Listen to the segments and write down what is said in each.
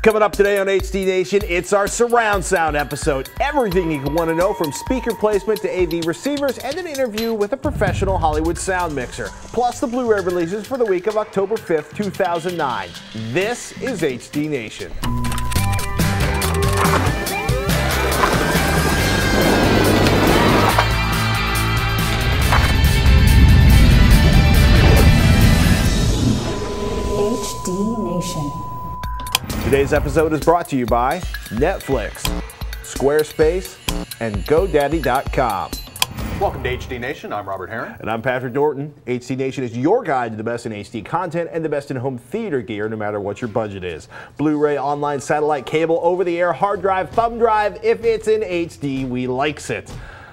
Coming up today on HD Nation, it's our surround sound episode. Everything you can want to know, from speaker placement to AV receivers, and an interview with a professional Hollywood sound mixer. Plus the Blu-ray releases for the week of October 5th, 2009. This is HD Nation. HD Nation. Today's episode is brought to you by Netflix, Squarespace, and GoDaddy.com. Welcome to HD Nation. I'm Robert Herron. And I'm Patrick Norton. HD Nation is your guide to the best in HD content and the best in home theater gear, no matter what your budget is. Blu-ray, online, satellite, cable, over-the-air, hard drive, thumb drive. If it's in HD, we likes it.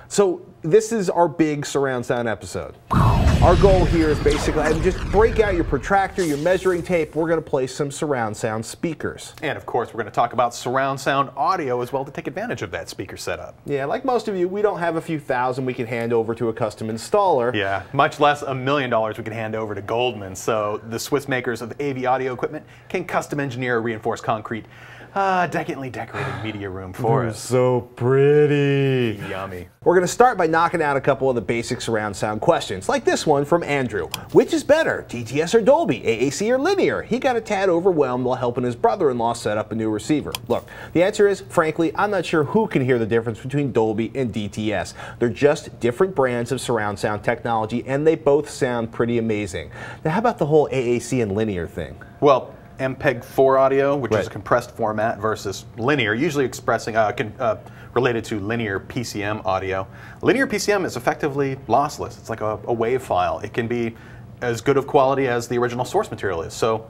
So this is our big surround sound episode. Our goal here is basically just break out your protractor, your measuring tape. We're going to play some surround sound speakers. And of course, we're going to talk about surround sound audio as well to take advantage of that speaker setup. Yeah, like most of you, we don't have a few thousand we can hand over to a custom installer. Yeah, much less $1 million we can hand over to Goldman. So the Swiss makers of AV audio equipment can custom engineer a reinforced concrete, decadently decorated media room for us. So pretty. Yummy. We're going to start by knocking out a couple of the basic surround sound questions, like this one from Andrew. Which is better, DTS or Dolby, AAC or linear? He got a tad overwhelmed while helping his brother-in-law set up a new receiver. Look, the answer is, frankly, I'm not sure who can hear the difference between Dolby and DTS. They're just different brands of surround sound technology, and they both sound pretty amazing. Now, how about the whole AAC and linear thing? Well, MPEG-4 audio, which is a compressed format, versus linear, usually expressing related to linear PCM audio. Linear PCM is effectively lossless. It's like a wave file. It can be as good of quality as the original source material is. So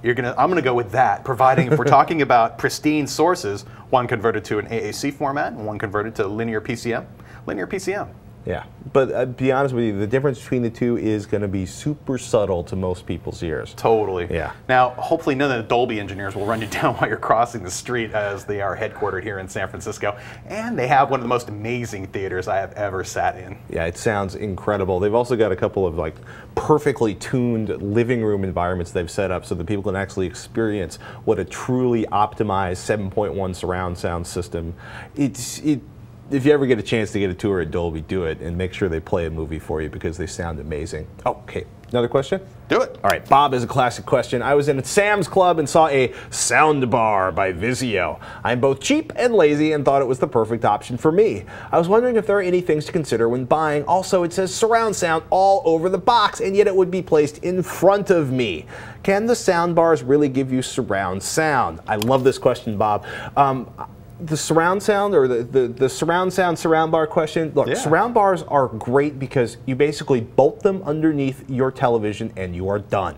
I'm gonna go with that, providing if we're talking about pristine sources, one converted to an AAC format and one converted to linear PCM. Linear PCM. Yeah, but to be honest with you, the difference between the two is going to be super subtle to most people's ears. Totally. Yeah. Now, hopefully none of the Dolby engineers will run you down while you're crossing the street, as they are headquartered here in San Francisco. And they have one of the most amazing theaters I have ever sat in. Yeah, it sounds incredible. They've also got a couple of perfectly tuned living room environments they've set up so that people can actually experience what a truly optimized 7.1 surround sound system. If you ever get a chance to get a tour at Dolby, do it, and make sure they play a movie for you because they sound amazing. Oh, okay, another question? Do it. All right, Bob is a classic question. I was in a Sam's Club and saw a Soundbar by Vizio. I'm both cheap and lazy and thought it was the perfect option for me. I was wondering if there are any things to consider when buying. Also, it says surround sound all over the box, and yet it would be placed in front of me. Can the Soundbars really give you surround sound? I love this question, Bob. The surround sound, or the surround sound surround bar question, look, surround bars are great because you basically bolt them underneath your television and you are done.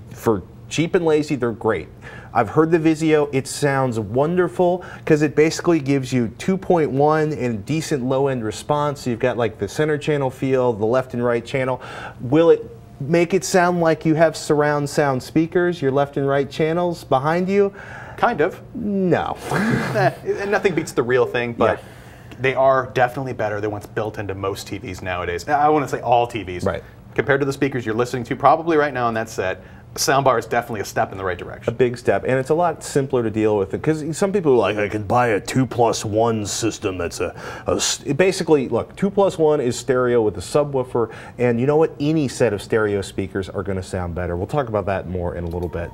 For cheap and lazy, they're great. I've heard the Vizio. It sounds wonderful because it basically gives you 2.1 and decent low-end response. So you've got like the center channel feel, the left and right channel. Will it make it sound like you have surround sound speakers, your left and right channels behind you? Kind of. No. Nothing beats the real thing, but they are definitely better than what's built into most TVs nowadays. I want to say all TVs. Right. Compared to the speakers you're listening to probably right now on that set, the soundbar is definitely a step in the right direction. A big step, and it's a lot simpler to deal with because some people are like, I could buy a 2+1 system that's basically, look, 2+1 is stereo with a subwoofer, and you know what? Any set of stereo speakers are going to sound better. We'll talk about that more in a little bit.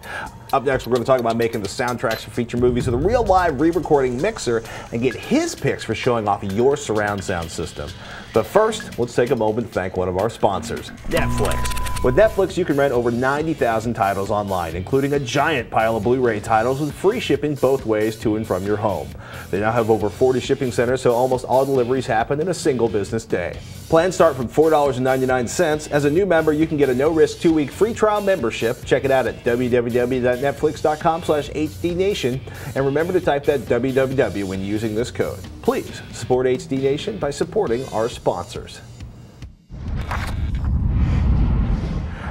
Up next, we're going to talk about making the soundtracks for feature movies with a real live re-recording mixer and get his picks for showing off your surround sound system. But first, let's take a moment to thank one of our sponsors, Netflix. With Netflix, you can rent over 90,000 titles online, including a giant pile of Blu-ray titles with free shipping both ways to and from your home. They now have over 40 shipping centers, so almost all deliveries happen in a single business day. Plans start from $4.99. As a new member, you can get a no-risk 2-week free trial membership. Check it out at www.netflix.com/HDNation. And remember to type that www when using this code. Please support HD Nation by supporting our sponsors.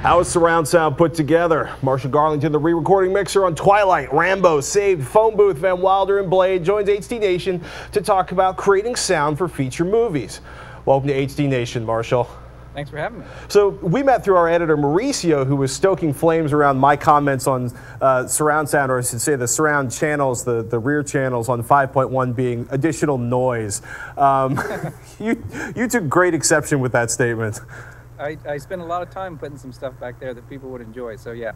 How is surround sound put together? Marshall Garlington, the re-recording mixer on Twilight, Rambo, Saved, Phone Booth, Van Wilder, and Blade, joins HD Nation to talk about creating sound for feature movies. Welcome to HD Nation, Marshall. Thanks for having me. So we met through our editor Mauricio, who was stoking flames around my comments on surround sound, or I should say the surround channels, the rear channels on 5.1 being additional noise. You took great exception with that statement. I spend a lot of time putting some stuff back there that people would enjoy, so yeah.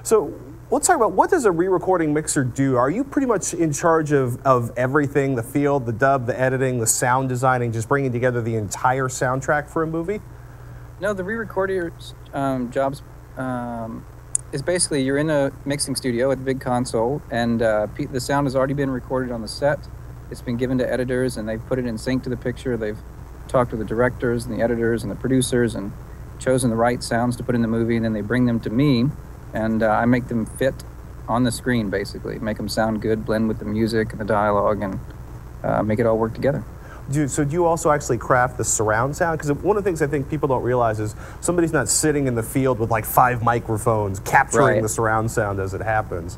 So let's talk about, what does a re-recording mixer do? Are you pretty much in charge of everything, the field, the dub, the editing, the sound designing, just bringing together the entire soundtrack for a movie? No, the re-recorder's jobs is basically you're in a mixing studio at the big console, and the sound has already been recorded on the set. It's been given to editors, and they've put it in sync to the picture. They've talked with the directors and the editors and the producers and chosen the right sounds to put in the movie, and then they bring them to me, and I make them fit on the screen, basically. Make them sound good, blend with the music and the dialogue, and make it all work together. So do you also actually craft the surround sound? Because one of the things I think people don't realize is somebody's not sitting in the field with like 5 microphones capturing the surround sound as it happens.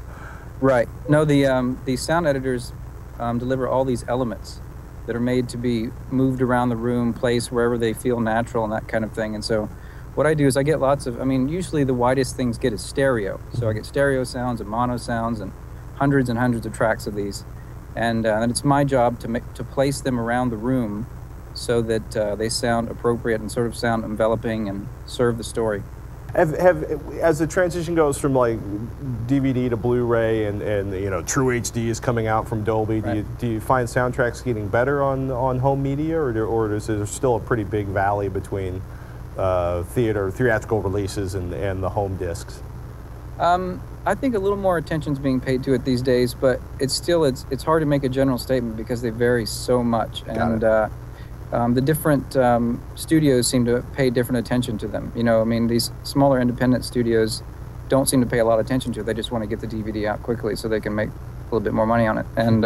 Right. No, the sound editors deliver all these elements that are made to be moved around the room, placed wherever they feel natural and that kind of thing. And so what I do is I get lots of, usually the widest things get is stereo. So I get stereo sounds and mono sounds and hundreds of tracks of these. And it's my job to place them around the room so that they sound appropriate and sort of sound enveloping and serve the story. As the transition goes from like DVD to Blu-ray and you know True HD is coming out from Dolby, do you find soundtracks getting better on home media, or is there still a pretty big valley between theatrical releases and the home discs? I think a little more attention's being paid to it these days, but it's hard to make a general statement because they vary so much, and the different studios seem to pay different attention to them. These smaller independent studios don't seem to pay a lot of attention to it. They just want to get the DVD out quickly so they can make a little bit more money on it, and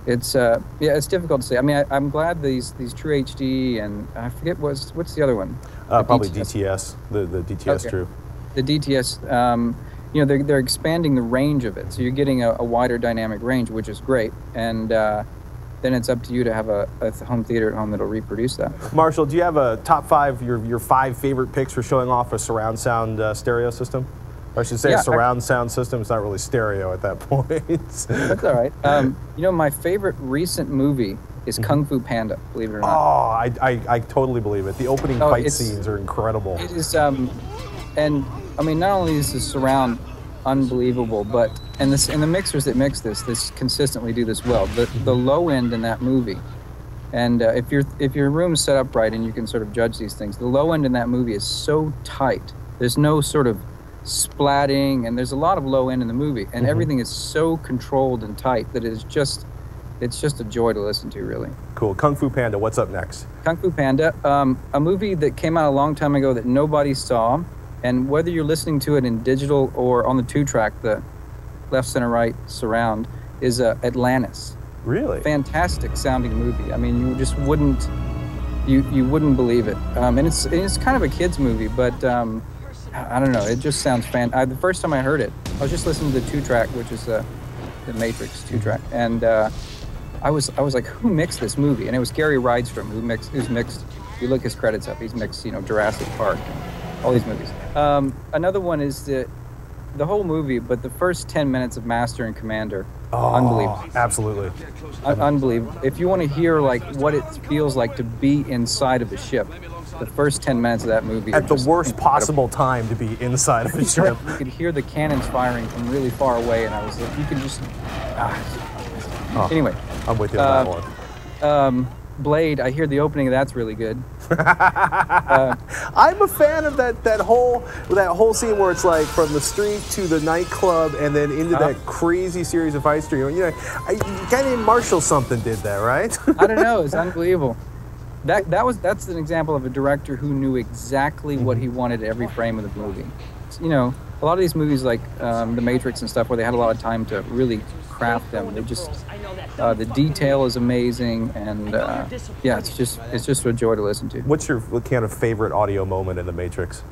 it's difficult to say. I'm glad these True HD, and I forget what's the other one. Probably DTS, the DTS True. The DTS, they're expanding the range of it, so you're getting a wider dynamic range, which is great, and then it's up to you to have a home theater at home that'll reproduce that. Marshall, do you have a top 5, your 5 favorite picks for showing off a surround sound stereo system? Or I should say a surround sound system. It's not really stereo at that point. That's all right. My favorite recent movie is Kung Fu Panda, believe it or not. Oh, I totally believe it. The opening fight scenes are incredible. It is, and not only is the surround unbelievable, but and the mixers that mix this consistently do this well. The low end in that movie, and if your room's set up right and you can sort of judge these things, the low end in that movie is so tight. There's no sort of splatting, and there's a lot of low end in the movie, and everything is so controlled and tight that it's just a joy to listen to, really. Cool. Kung Fu Panda, what's up next? Kung Fu Panda, a movie that came out a long time ago that nobody saw. And whether you're listening to it in digital or on the 2-track, the left, center, right surround, is Atlantis. Really? Fantastic sounding movie. You just wouldn't, you wouldn't believe it. And it's kind of a kid's movie, but I don't know. It just sounds the first time I heard it, I was just listening to the 2-track, which is the Matrix 2-track, and I was like, who mixed this movie? And it was Gary Rydstrom who's mixed. If you look his credits up, he's mixed, Jurassic Park. All these movies. Another one is the whole movie, but the first 10 minutes of Master and Commander. Oh, unbelievable. Absolutely. Unbelievable. If you want to hear what it feels like to be inside of a ship, the first 10 minutes of that movie. At the worst possible time to be inside of a ship. You could hear the cannons firing from really far away, and I was like, you could just. Anyway. I'm with you on that one. Blade, I hear the opening of that's really good. I'm a fan of that whole scene where it's like from the street to the nightclub and then into that crazy series of fight stream. A guy named Marshall something did that, right? I don't know. It's unbelievable. That's an example of a director who knew exactly what he wanted every frame of the movie. A lot of these movies like The Matrix and stuff, where they had a lot of time to really craft them. They just the detail is amazing, and it's just a joy to listen to. What's your kind of favorite audio moment in The Matrix?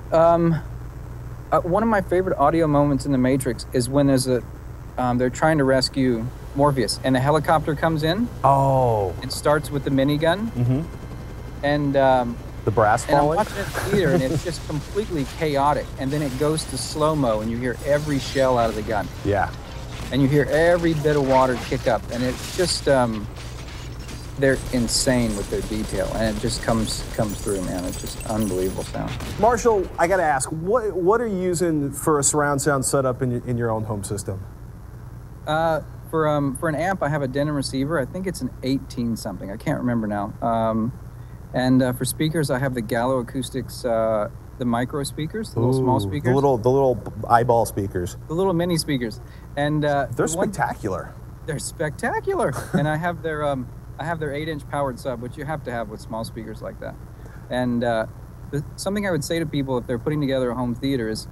One of my favorite audio moments in The Matrix is when there's they're trying to rescue Morpheus, and a helicopter comes in. Oh. It starts with the minigun. And The brass and I'm falling? watching it in the theater, and it's just completely chaotic. And then it goes to slow-mo, and you hear every shell out of the gun. Yeah. And you hear every bit of water kick up. And it's just, they're insane with their detail. And it just comes through, man. It's just unbelievable sound. Marshall, I got to ask, what are you using for a surround sound setup in your own home system? For an amp, I have a Denon receiver. I think it's an 18-something. I can't remember now. And for speakers, I have the Gallo Acoustics, the micro speakers, the little small speakers. The little eyeball speakers. The little mini speakers. And they're spectacular. They're spectacular. And I have their 8-inch powered sub, which you have to have with small speakers like that. And something I would say to people if they're putting together a home theater is,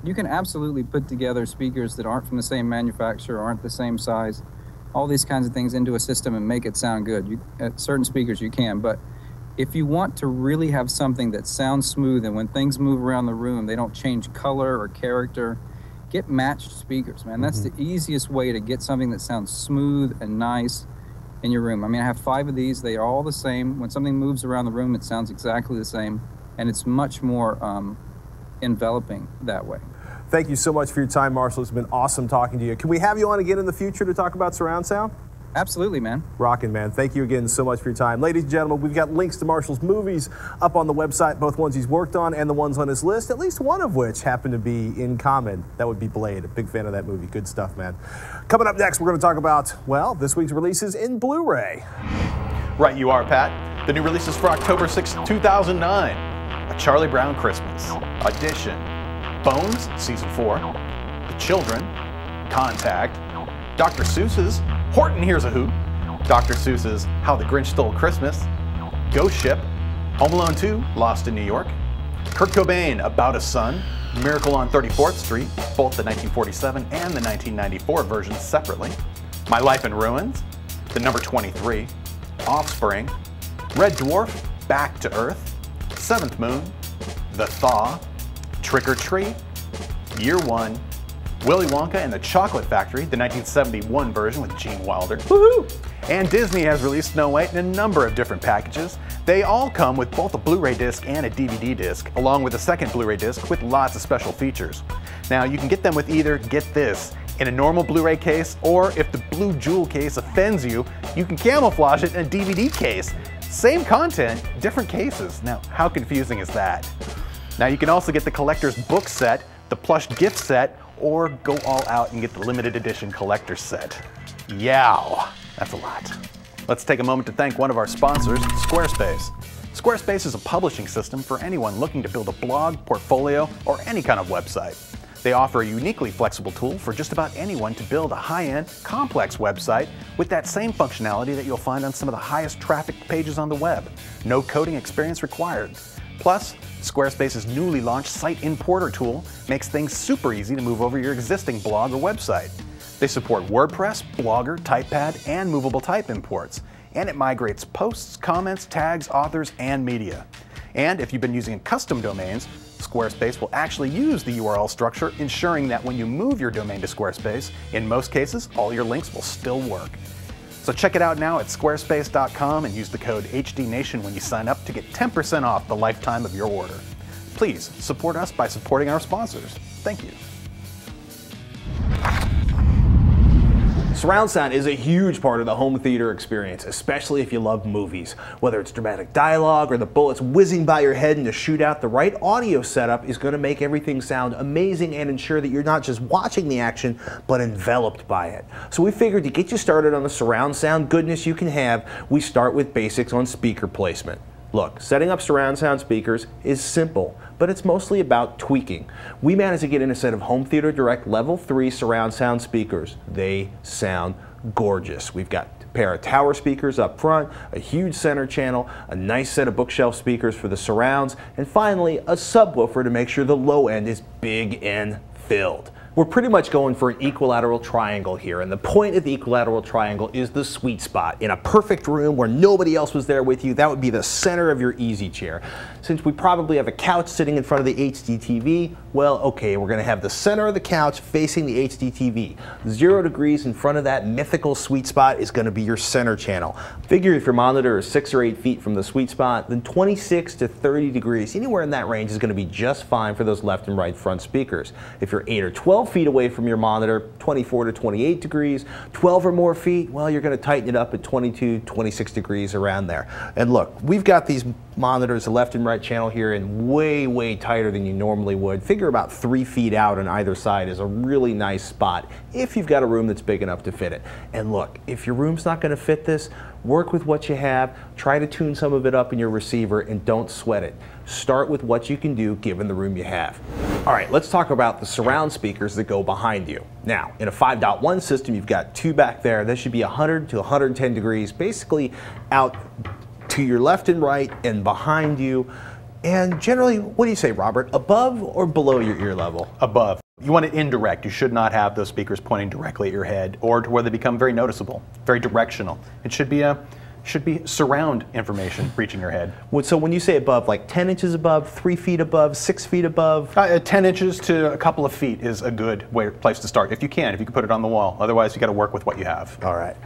you can absolutely put together speakers that aren't from the same manufacturer, aren't the same size, all these kinds of things into a system and make it sound good. At certain speakers you can, but if you want to really have something that sounds smooth and when things move around the room, they don't change color or character, get matched speakers, man. That's the easiest way to get something that sounds smooth and nice in your room. I mean, I have 5 of these. They are all the same. When something moves around the room, it sounds exactly the same, and it's much more enveloping that way. Thank you so much for your time, Marshall. It's been awesome talking to you. Can we have you on again in the future to talk about surround sound? Absolutely, man. Rockin', man. Thank you again so much for your time. Ladies and gentlemen, we've got links to Marshall's movies up on the website, both ones he's worked on and the ones on his list, at least one of which happen to be in common. That would be Blade. A big fan of that movie. Good stuff, man. Coming up next, we're going to talk about, well, this week's releases in Blu-ray. Right you are, Pat. The new releases for October 6, 2009. A Charlie Brown Christmas, Audition, Bones, Season 4, The Children, Contact, Dr. Seuss's Horton Hears a Who, Dr. Seuss's How the Grinch Stole Christmas, Ghost Ship, Home Alone 2, Lost in New York, Kurt Cobain, About a Son, Miracle on 34th Street, both the 1947 and the 1994 versions separately, My Life in Ruins, The Number 23, Offspring, Red Dwarf, Back to Earth, Seventh Moon, The Thaw, Trick or Treat, Year One, Willy Wonka and the Chocolate Factory, the 1971 version with Gene Wilder. Woohoo! And Disney has released Snow White in a number of different packages. They all come with both a Blu-ray disc and a DVD disc, along with a second Blu-ray disc with lots of special features. Now, you can get them with either, get this, in a normal Blu-ray case, or if the Blue Jewel case offends you, you can camouflage it in a DVD case. Same content, different cases. Now, how confusing is that? Now, you can also get the collector's book set, the plush gift set, or go all out and get the limited edition collector's set. Yow, that's a lot. Let's take a moment to thank one of our sponsors, Squarespace. Squarespace is a publishing system for anyone looking to build a blog, portfolio, or any kind of website. They offer a uniquely flexible tool for just about anyone to build a high-end, complex website with that same functionality that you'll find on some of the highest trafficked pages on the web. No coding experience required. Plus, Squarespace's newly launched Site Importer tool makes things super easy to move over your existing blog or website. They support WordPress, Blogger, TypePad, and movable type imports, and it migrates posts, comments, tags, authors, and media. And if you've been using custom domains, Squarespace will actually use the URL structure, ensuring that when you move your domain to Squarespace, in most cases, all your links will still work. So check it out now at squarespace.com and use the code HDNation when you sign up to get 10% off the lifetime of your order. Please support us by supporting our sponsors. Thank you. Surround sound is a huge part of the home theater experience, especially if you love movies. Whether it's dramatic dialogue or the bullets whizzing by your head in a shootout, the right audio setup is going to make everything sound amazing and ensure that you're not just watching the action, but enveloped by it. So we figured to get you started on the surround sound goodness you can have, we start with basics on speaker placement. Look, setting up surround sound speakers is simple, but it's mostly about tweaking. We managed to get in a set of Home Theater Direct Level 3 surround sound speakers. They sound gorgeous. We've got a pair of tower speakers up front, a huge center channel, a nice set of bookshelf speakers for the surrounds, and finally a subwoofer to make sure the low end is big and filled. We're pretty much going for an equilateral triangle here, and the point of the equilateral triangle is the sweet spot. In a perfect room where nobody else was there with you, that would be the center of your easy chair. Since we probably have a couch sitting in front of the HD TV, well, okay, we're going to have the center of the couch facing the HD TV. 0 degrees in front of that mythical sweet spot is going to be your center channel. Figure if your monitor is 6 or 8 feet from the sweet spot, then 26 to 30 degrees, anywhere in that range is going to be just fine for those left and right front speakers. If you're 8 or 12 feet away from your monitor, 24 to 28 degrees, 12 or more feet, well, you're going to tighten it up at 22, 26 degrees around there. And look, we've got these monitors, the left and right channel here, and way tighter than you normally would. Figure about 3 feet out on either side is a really nice spot if you've got a room that's big enough to fit it. And look, if your room's not going to fit this, work with what you have, try to tune some of it up in your receiver, and don't sweat it. Start with what you can do given the room you have. All right, let's talk about the surround speakers that go behind you. Now, in a 5.1 system, you've got 2 back there. That should be 100 to 110 degrees, basically out to your left and right and behind you. And generally, what do you say, Robert? Above or below your ear level? Above. You want it indirect. You should not have those speakers pointing directly at your head or to where they become very noticeable, very directional. It should be surround information reaching your head. So when you say above, like 10 inches above, 3 feet above, 6 feet above? 10 inches to a couple of feet is a good place to start, if you can put it on the wall. Otherwise, you got to work with what you have. All right.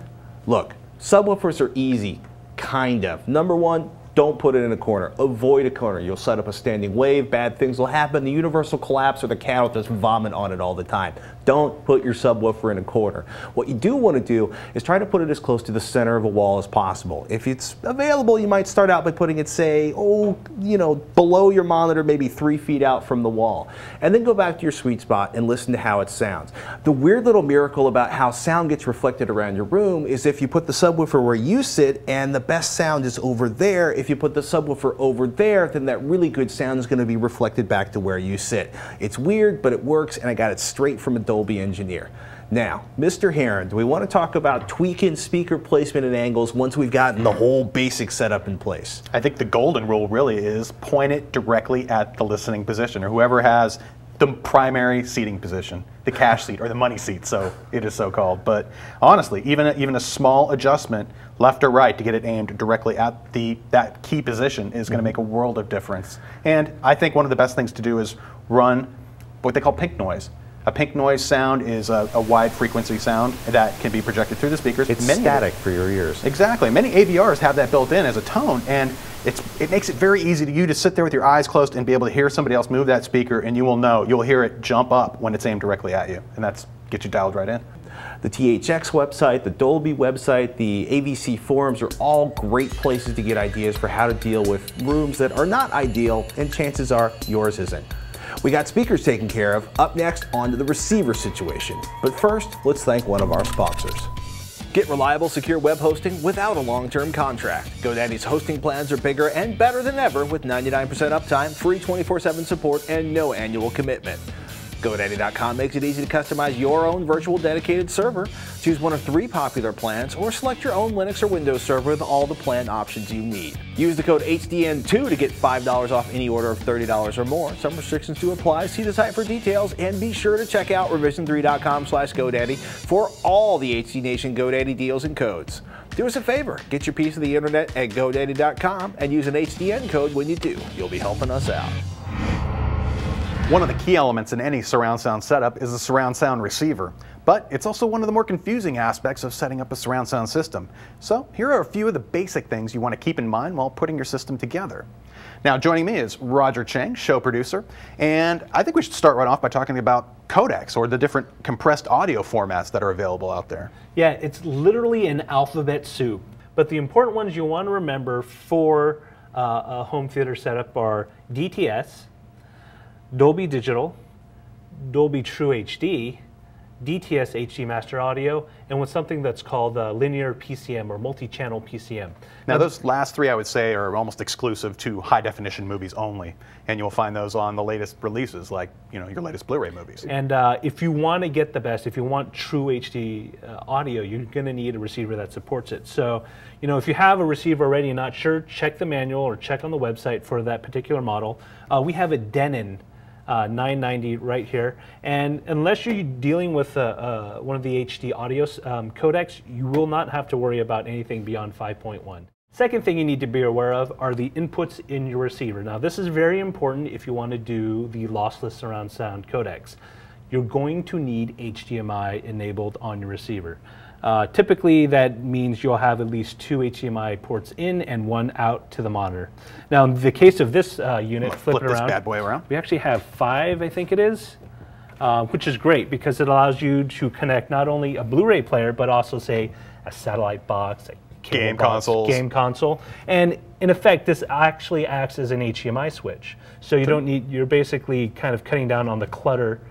Look, subwoofers are easy, kind of. Number one, don't put it in a corner. Avoid a corner. You'll set up a standing wave, bad things will happen, the universal collapse, or the cat will just vomit on it all the time. Don't put your subwoofer in a corner. What you do want to do is try to put it as close to the center of a wall as possible. If it's available, you might start out by putting it, say, below your monitor, maybe 3 feet out from the wall. And then go back to your sweet spot and listen to how it sounds. The weird little miracle about how sound gets reflected around your room is if you put the subwoofer where you sit and the best sound is over there, if you put the subwoofer over there, then that really good sound is going to be reflected back to where you sit. It's weird, but it works, and I got it straight from a Dolby engineer. Now, Mr. Heron, do we want to talk about tweaking speaker placement and angles once we've gotten the whole basic setup in place? I think the golden rule really is point it directly at the listening position, or whoever has the primary seating position, the cash seat or the money seat, so it is so called. But honestly, even a small adjustment left or right to get it aimed directly at that key position is going to make a world of difference. And I think one of the best things to do is run what they call pink noise. A pink noise sound is a wide frequency sound that can be projected through the speakers. It's static for your ears. Exactly. Many AVRs have that built in as a tone, and it makes it very easy to you to sit there with your eyes closed and be able to hear somebody else move that speaker, and you'll hear it jump up when it's aimed directly at you, and that's get you dialed right in. The THX website, the Dolby website, the AVC forums are all great places to get ideas for how to deal with rooms that are not ideal, and chances are yours isn't. We got speakers taken care of. Up next, on to the receiver situation. But first, let's thank one of our sponsors. Get reliable, secure web hosting without a long-term contract. GoDaddy's hosting plans are bigger and better than ever with 99% uptime, free 24/7 support, and no annual commitment. GoDaddy.com makes it easy to customize your own virtual dedicated server. Choose one of 3 popular plans or select your own Linux or Windows server with all the plan options you need. Use the code HDN2 to get $5 off any order of $30 or more. Some restrictions do apply. See the site for details, and be sure to check out revision3.com/GoDaddy for all the HD Nation GoDaddy deals and codes. Do us a favor, get your piece of the internet at GoDaddy.com and use an HDN code when you do. You'll be helping us out. One of the key elements in any surround sound setup is the surround sound receiver, but it's also one of the more confusing aspects of setting up a surround sound system. So here are a few of the basic things you want to keep in mind while putting your system together. Now, joining me is Roger Cheng, show producer, and I think we should start right off by talking about codecs, or the different compressed audio formats that are available out there. Yeah, it's literally an alphabet soup, but the important ones you want to remember for a home theater setup are DTS, Dolby Digital, Dolby True HD, DTS HD Master Audio, and with something that's called linear PCM or multi-channel PCM. Now those last 3 I would say are almost exclusive to high definition movies only, and you'll find those on the latest releases, like your latest Blu-ray movies. And if you want to get the best, if you want true HD audio, you're going to need a receiver that supports it. So if you have a receiver already and not sure, check the manual or check on the website for that particular model. We have a Denon 990 right here, and unless you're dealing with one of the HD audio codecs, you will not have to worry about anything beyond 5.1. Second thing you need to be aware of are the inputs in your receiver. Now this is very important if you want to do the lossless surround sound codecs. You're going to need HDMI enabled on your receiver. Typically that means you'll have at least 2 HDMI ports in and 1 out to the monitor. Now in the case of this unit, flip it around, this bad boy around. We actually have 5, I think it is, which is great because it allows you to connect not only a Blu-ray player but also say a satellite box, a game console, and in effect this actually acts as an HDMI switch. So you don't need, you're basically kind of cutting down on the clutter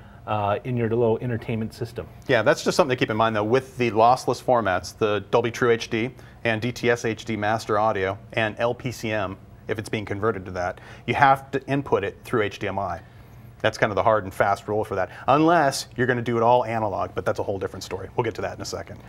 in your little entertainment system. Yeah, that's just something to keep in mind though. With the lossless formats, the Dolby True HD and DTS HD Master Audio and LPCM, if it's being converted to that, you have to input it through HDMI. That's kind of the hard and fast rule for that, unless you're going to do it all analog, but that's a whole different story. We'll get to that in a second.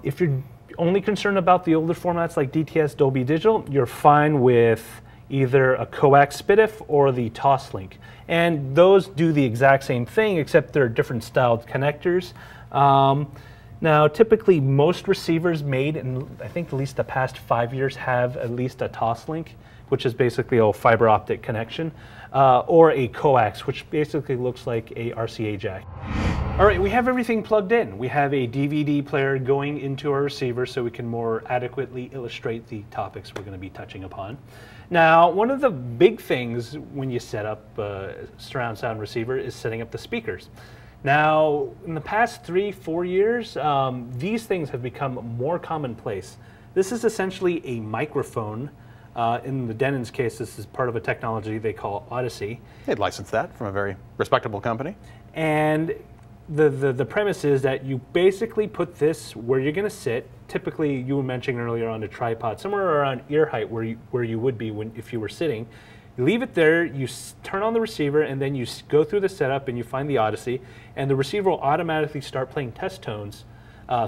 If you're only concerned about the older formats like DTS, Dolby Digital, you're fine with either a coax SPDIF or the Toslink. And those do the exact same thing, except they're different styled connectors. Now, typically most receivers made in, I think, at least the past 5 years have at least a Toslink, which is basically a fiber optic connection, or a coax, which basically looks like a RCA jack. All right, we have everything plugged in. We have a DVD player going into our receiver so we can more adequately illustrate the topics we're going to be touching upon. Now, one of the big things when you set up a surround sound receiver is setting up the speakers. Now, in the past 3-4 years, these things have become more commonplace. This is essentially a microphone. In the Denon's case, this is part of a technology they call Odyssey. They'd license that from a very respectable company. And the premise is that you basically put this where you're going to sit. Typically, you were mentioning earlier on a tripod, somewhere around ear height where you would be if you were sitting. You leave it there, you turn on the receiver, and then you go through the setup and you find the Odyssey, and the receiver will automatically start playing test tones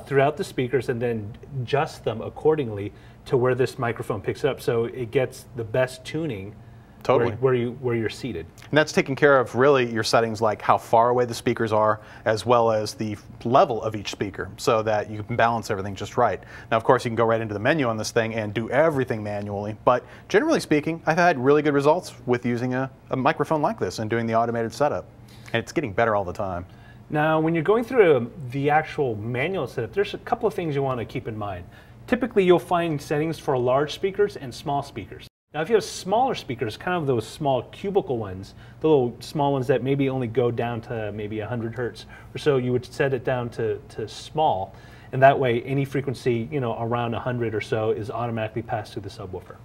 throughout the speakers and then adjust them accordingly to where this microphone picks up, so it gets the best tuning. Totally. Where you're seated. And that's taking care of really your settings like how far away the speakers are, as well as the level of each speaker, so that you can balance everything just right. Now, of course, you can go right into the menu on this thing and do everything manually, but generally speaking, I've had really good results with using a microphone like this and doing the automated setup. And it's getting better all the time. Now, when you're going through the actual manual setup, there's a couple of things you want to keep in mind. Typically, you'll find settings for large speakers and small speakers. Now, if you have smaller speakers, kind of those small cubicle ones, the little small ones that maybe only go down to maybe 100 hertz or so, you would set it down to small. And that way, any frequency, around 100 or so is automatically passed through the subwoofer.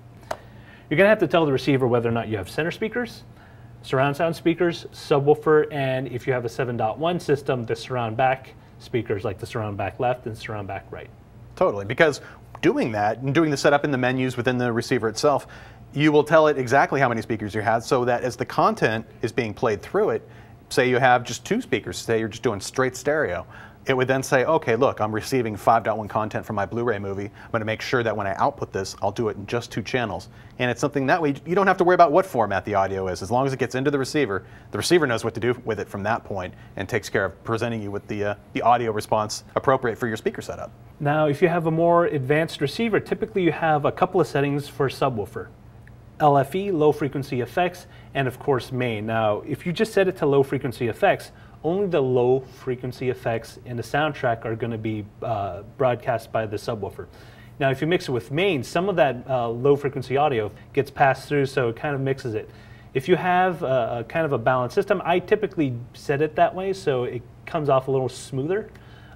You're going to have to tell the receiver whether or not you have center speakers, surround sound speakers, subwoofer, and if you have a 7.1 system, the surround back speakers like the surround back left and surround back right. Totally, because doing that and doing the setup in the menus within the receiver itself, you will tell it exactly how many speakers you have, so that as the content is being played through it, say you have just 2 speakers, say you're just doing straight stereo, it would then say, okay, look, I'm receiving 5.1 content from my Blu-ray movie. I'm going to make sure that when I output this, I'll do it in just 2 channels. And it's something that way you don't have to worry about what format the audio is. As long as it gets into the receiver knows what to do with it from that point and takes care of presenting you with the audio response appropriate for your speaker setup. Now, if you have a more advanced receiver, typically you have a couple of settings for subwoofer. LFE, low frequency effects, and of course main. Now, if you just set it to low frequency effects, only the low frequency effects in the soundtrack are going to be broadcast by the subwoofer. Now, if you mix it with main, some of that low frequency audio gets passed through, so it kind of mixes it. If you have a kind of a balanced system, I typically set it that way so it comes off a little smoother.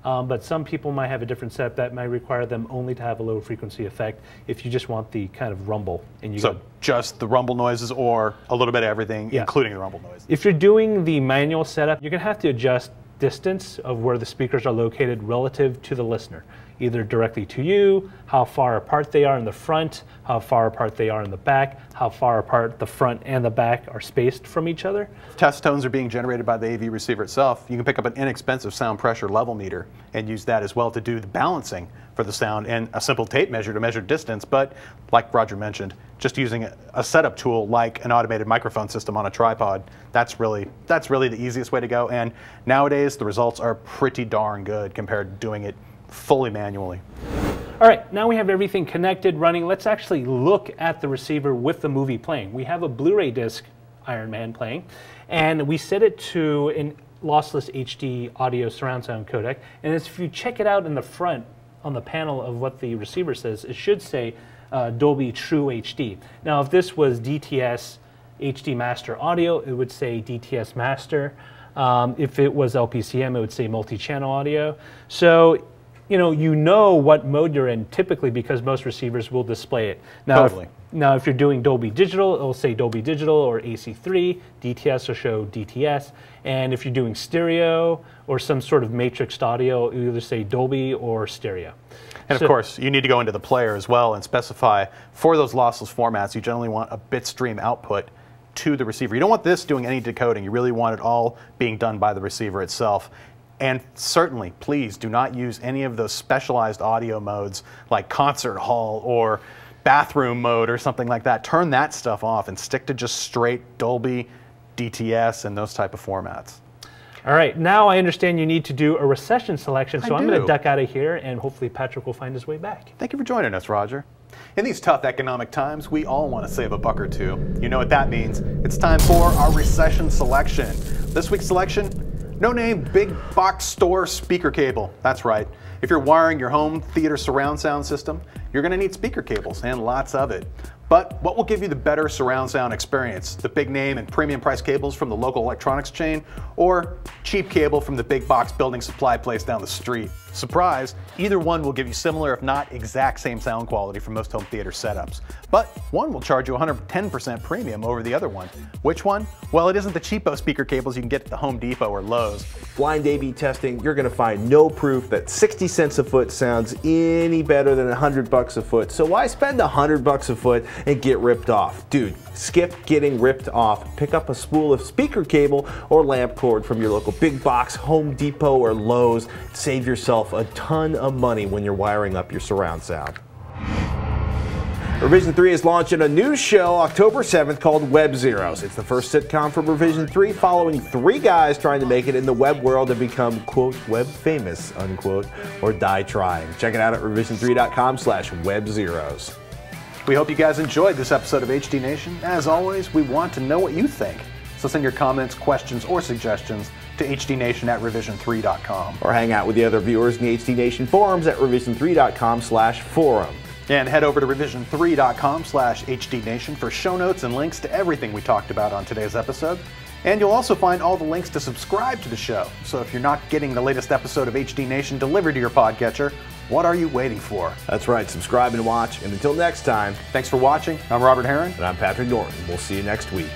But some people might have a different setup that might require them only to have a low frequency effect if you just want the kind of rumble. And so just the rumble noises or a little bit of everything, including the rumble noises. If you're doing the manual setup, you're going to have to adjust distance of where the speakers are located relative to the listener, either directly to you, how far apart they are in the front, how far apart they are in the back, how far apart the front and the back are spaced from each other. Test tones are being generated by the AV receiver itself. You can pick up an inexpensive sound pressure level meter and use that as well to do the balancing for the sound and a simple tape measure to measure distance. But like Roger mentioned, just using a setup tool like an automated microphone system on a tripod, that's really the easiest way to go. And nowadays the results are pretty darn good compared to doing it fully manually. All right, now we have everything connected, running. Let's actually look at the receiver with the movie playing. We have a Blu-ray disc, Iron Man, playing, and we set it to an lossless HD audio surround sound codec. And if you check it out in the front on the panel of what the receiver says, it should say Dolby True HD. Now, if this was DTS HD Master Audio, it would say DTS Master. If it was LPCM, it would say multi-channel audio. So, you know what mode you're in typically because most receivers will display it. Now, if you're doing Dolby Digital, it'll say Dolby Digital or AC3. DTS will show DTS. And if you're doing stereo or some sort of matrixed audio, it'll either say Dolby or stereo. And of course, you need to go into the player as well and specify for those lossless formats, you generally want a bit stream output to the receiver. You don't want this doing any decoding. You really want it all being done by the receiver itself. And certainly, please do not use any of those specialized audio modes like concert hall or bathroom mode or something like that. Turn that stuff off and stick to just straight Dolby, DTS, and those type of formats. All right, now I understand you need to do a recession selection, so I'm going to duck out of here, and hopefully Patrick will find his way back. Thank you for joining us, Roger. In these tough economic times, we all want to save a buck or two. You know what that means. It's time for our recession selection. This week's selection, no-name big box store speaker cable. That's right. If you're wiring your home theater surround sound system, you're going to need speaker cables, and lots of it. But what will give you the better surround sound experience? The big name and premium price cables from the local electronics chain, or cheap cable from the big box building supply place down the street? Surprise, either one will give you similar if not exact same sound quality from most home theater setups. But one will charge you 110% premium over the other one. Which one? Well, it isn't the cheapo speaker cables you can get at the Home Depot or Lowe's. Blind A/B testing, you're going to find no proof that 60 cents a foot sounds any better than $100 a foot. So why spend $100 a foot and get ripped off? Dude, skip getting ripped off. Pick up a spool of speaker cable or lamp cord from your local big box, Home Depot, or Lowe's. Save yourself a ton of money when you're wiring up your surround sound. Revision 3 is launching a new show October 7th called Web Zeros. It's the first sitcom from Revision 3 following 3 guys trying to make it in the web world and become, quote, web famous, unquote, or die trying. Check it out at revision3.com/webzeros. We hope you guys enjoyed this episode of HD Nation. As always, we want to know what you think. So send your comments, questions, or suggestions to hdnation@revision3.com. Or hang out with the other viewers in the HD Nation forums at revision3.com/forum. And head over to revision3.com/HDNation for show notes and links to everything we talked about on today's episode. And you'll also find all the links to subscribe to the show. So if you're not getting the latest episode of HD Nation delivered to your podcatcher, what are you waiting for? That's right, subscribe and watch. And until next time, thanks for watching. I'm Robert Heron. And I'm Patrick Norton. We'll see you next week.